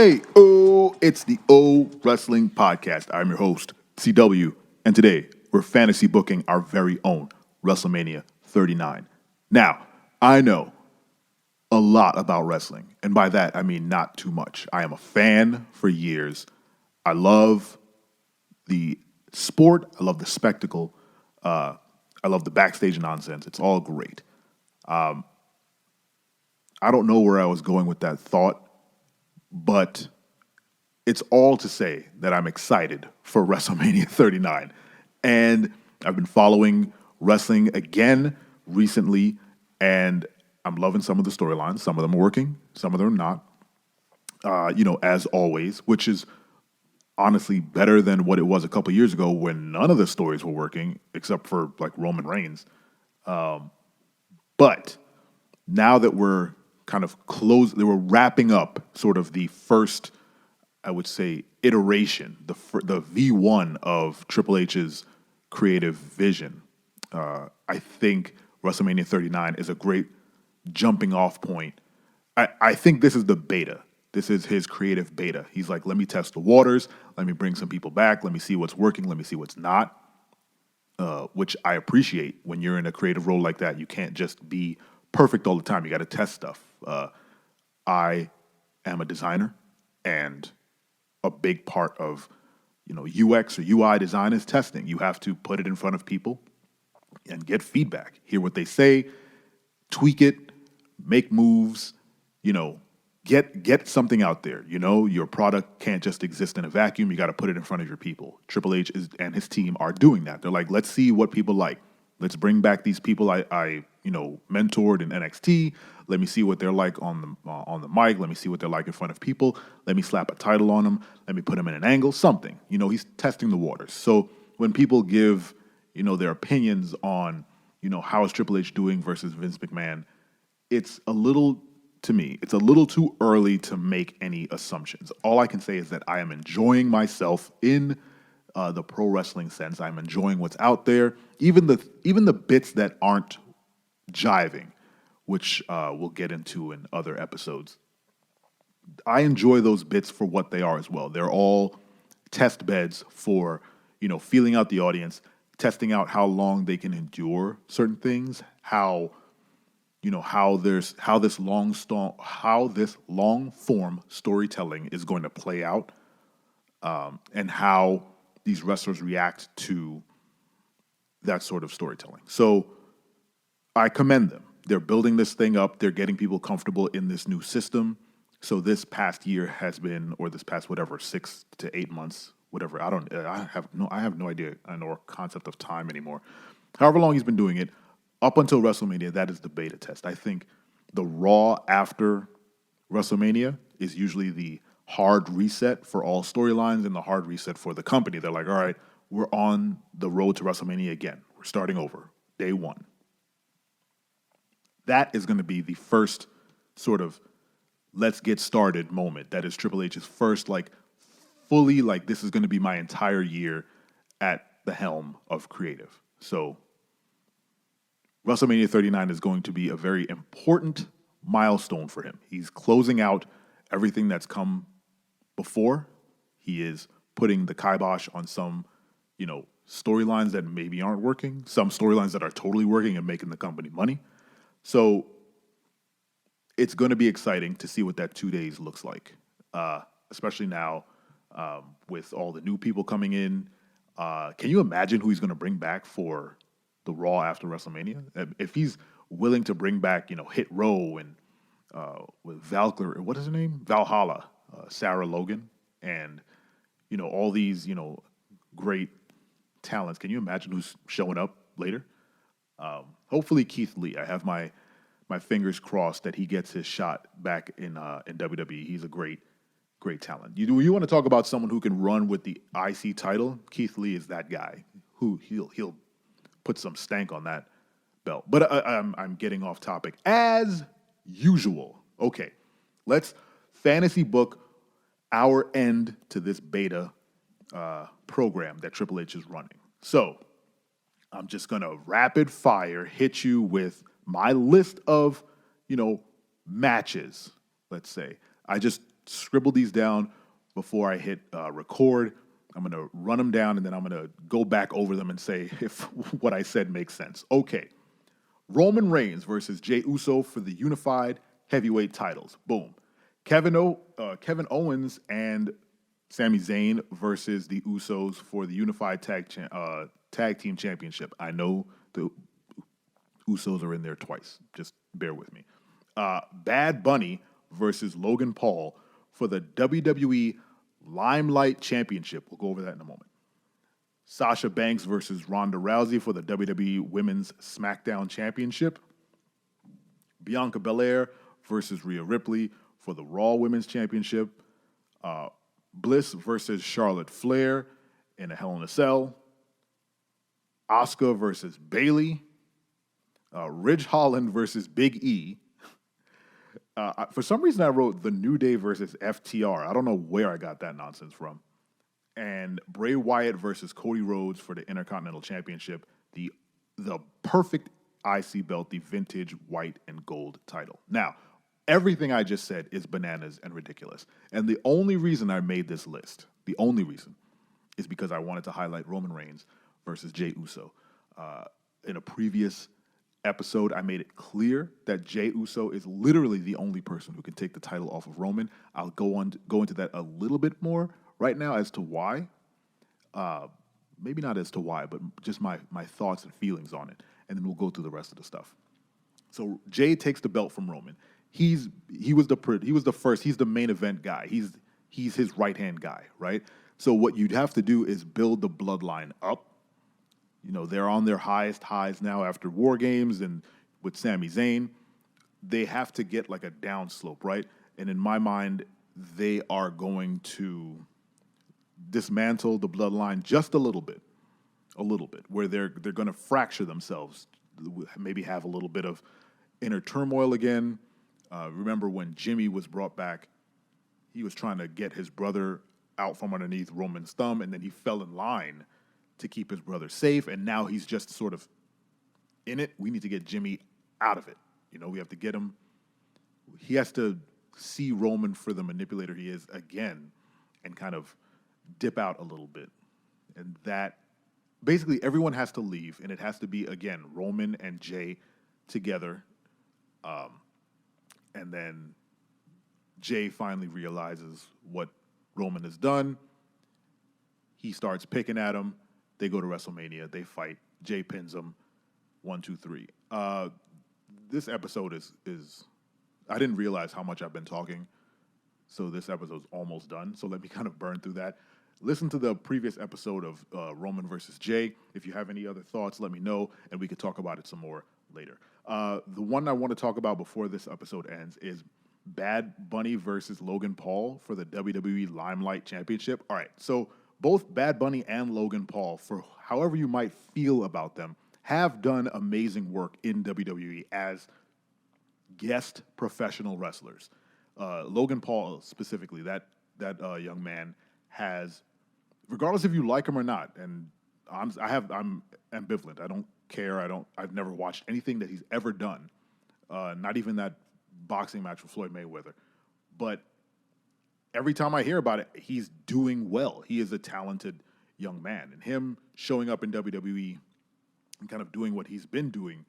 It's the O Wrestling Podcast. I'm your host, CW, and today we're fantasy booking our very own Wrestlemania 39. Now, I know a lot about wrestling, and by that I mean not too much. I am a fan for years. I love the sport, I love the spectacle, I love the backstage nonsense. It's all great. I don't know where I was going with that thought, but it's all to say that I'm excited for WrestleMania 39. And I've been following wrestling again recently, and I'm loving some of the storylines. Some of them are working, some of them are not. As always, which is honestly better than what it was a couple years ago when none of the stories were working except for like Roman Reigns. But now that we're kind of we're wrapping up sort of the first, I would say, iteration, the V1 of Triple H's creative vision. I think WrestleMania 39 is a great jumping off point. I think this is the beta. This is his creative beta. He's like, let me test the waters. Let me bring some people back. Let me see what's working. Let me see what's not, which I appreciate. When you're in a creative role like that, you can't just be perfect all the time. You got to test stuff. I am a designer, and a big part of UX or UI design is testing. You have to put it in front of people and get feedback, hear what they say, tweak it, make moves, get something out there. Your product can't just exist in a vacuum. You got to put it in front of your people. Triple H and his team are doing that. They're like, let's see what people like. Let's bring back these people I mentored in NXT. Let me see what they're like on the mic. Let me see what they're like in front of people. Let me slap a title on them. Let me put them in an angle. Something. He's testing the waters. So when people give their opinions on how is Triple H doing versus Vince McMahon, it's a little too early to make any assumptions. All I can say is that I am enjoying myself in the pro wrestling sense. I'm enjoying what's out there, even the bits that aren't jiving, which we'll get into in other episodes. I enjoy those bits for what they are as well. They're all test beds for feeling out the audience, testing out how long they can endure certain things, how this long form storytelling is going to play out, and how these wrestlers react to that sort of storytelling. So I commend them. They're building this thing up. They're getting people comfortable in this new system. So this past year has been, or this past 6 to 8 months, whatever. I have no idea. I know our concept of time anymore. However long he's been doing it, up until WrestleMania, that is the beta test. I think the Raw after WrestleMania is usually the hard reset for all storylines and the hard reset for the company. They're like, all right, we're on the road to WrestleMania again. We're starting over, day one. That is going to be the first sort of let's get started moment. That is Triple H's first, fully, this is going to be my entire year at the helm of creative. So WrestleMania 39 is going to be a very important milestone for him. He's closing out everything that's come before. He is putting the kibosh on some, storylines that maybe aren't working, some storylines that are totally working and making the company money. So it's going to be exciting to see what that 2 days looks like, especially now with all the new people coming in. Can you imagine who he's going to bring back for the Raw after WrestleMania? If he's willing to bring back, Hit Row and with Valkyrie, what is her name? Valhalla, Sarah Logan, and, all these, great talents. Can you imagine who's showing up later? Hopefully Keith Lee. I have my fingers crossed that he gets his shot back in WWE. He's a great talent. You want to talk about someone who can run with the IC title? Keith Lee is that guy. Who he'll put some stank on that belt. But I'm getting off topic as usual. Okay, let's fantasy book our end to this beta program that Triple H is running. So I'm just going to rapid fire hit you with my list of, matches, let's say. I just scribble these down before I hit record. I'm going to run them down, and then I'm going to go back over them and say if what I said makes sense. Okay. Roman Reigns versus Jey Uso for the unified heavyweight titles. Boom. Kevin Owens and Sami Zayn versus the Usos for the unified tag team championship. I know the Usos are in there twice. Just bear with me. Bad Bunny versus Logan Paul for the WWE Limelight Championship. We'll go over that in a moment. Sasha Banks versus Ronda Rousey for the WWE Women's SmackDown Championship. Bianca Belair versus Rhea Ripley for the Raw Women's Championship. Bliss versus Charlotte Flair in a Hell in a Cell. Asuka versus Bayley. Ridge Holland versus Big E. For some reason, I wrote The New Day versus FTR. I don't know where I got that nonsense from. And Bray Wyatt versus Cody Rhodes for the Intercontinental Championship, the perfect IC belt, the vintage white and gold title. Now, everything I just said is bananas and ridiculous. And the only reason I made this list, the only reason, is because I wanted to highlight Roman Reigns versus Jey Uso. In a previous episode, I made it clear that Jey Uso is literally the only person who can take the title off of Roman. I'll go into that a little bit more right now as to why. Maybe not as to why, but just my thoughts and feelings on it. And then we'll go through the rest of the stuff. So Jey takes the belt from Roman. He was the first. He's the main event guy. He's his right-hand guy, right? So what you'd have to do is build the bloodline up. You know, they're on their highest highs now after War Games and with Sami Zayn. They have to get like a downslope, right? And in my mind, they are going to dismantle the bloodline just a little bit, where they're going to fracture themselves, maybe have a little bit of inner turmoil again. Remember when Jimmy was brought back, he was trying to get his brother out from underneath Roman's thumb, and then he fell in line to keep his brother safe, and now he's just sort of in it. We need to get Jimmy out of it. You know, we have to get him. He has to see Roman for the manipulator he is again and kind of dip out a little bit. And that, basically everyone has to leave, and it has to be, again, Roman and Jey together. And then Jey finally realizes what Roman has done. He starts picking at him. They go to WrestleMania. They fight. Jey pins him. 1, 2, 3. This episode is I didn't realize how much I've been talking. So this episode's almost done. So let me kind of burn through that. Listen to the previous episode of Roman versus Jey. If you have any other thoughts, let me know, and we could talk about it some more later. The one I want to talk about before this episode ends is Bad Bunny versus Logan Paul for the WWE Limelight Championship. All right, so both Bad Bunny and Logan Paul, for however you might feel about them, have done amazing work in WWE as guest professional wrestlers. Logan Paul specifically, that young man has, regardless if you like him or not, and I'm ambivalent. I don't care. I've never watched anything that he's ever done. Not even that boxing match with Floyd Mayweather. But every time I hear about it, he's doing well. He is a talented young man. And him showing up in WWE and kind of doing what he's been doing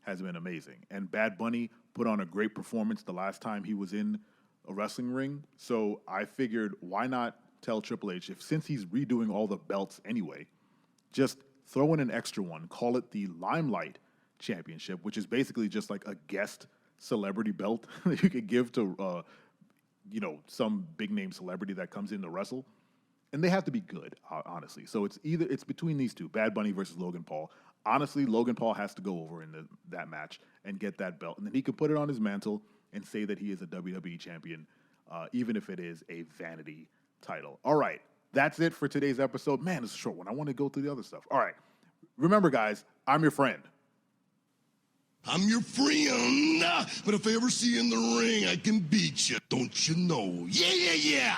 has been amazing. And Bad Bunny put on a great performance the last time he was in a wrestling ring. So I figured, why not tell Triple H, since he's redoing all the belts anyway, just throw in an extra one, call it the Limelight Championship, which is basically just like a guest celebrity belt that you could give to some big name celebrity that comes in to wrestle. And they have to be good, honestly. So it's between these two, Bad Bunny versus Logan Paul. Honestly, Logan Paul has to go over in that match and get that belt. And then he could put it on his mantle and say that he is a WWE champion, even if it is a vanity title. All right, that's it for today's episode. Man, it's a short one. I want to go through the other stuff. All right. Remember, guys, I'm your friend. I'm your friend, but if I ever see you in the ring, I can beat you. Don't you know? Yeah, yeah, yeah.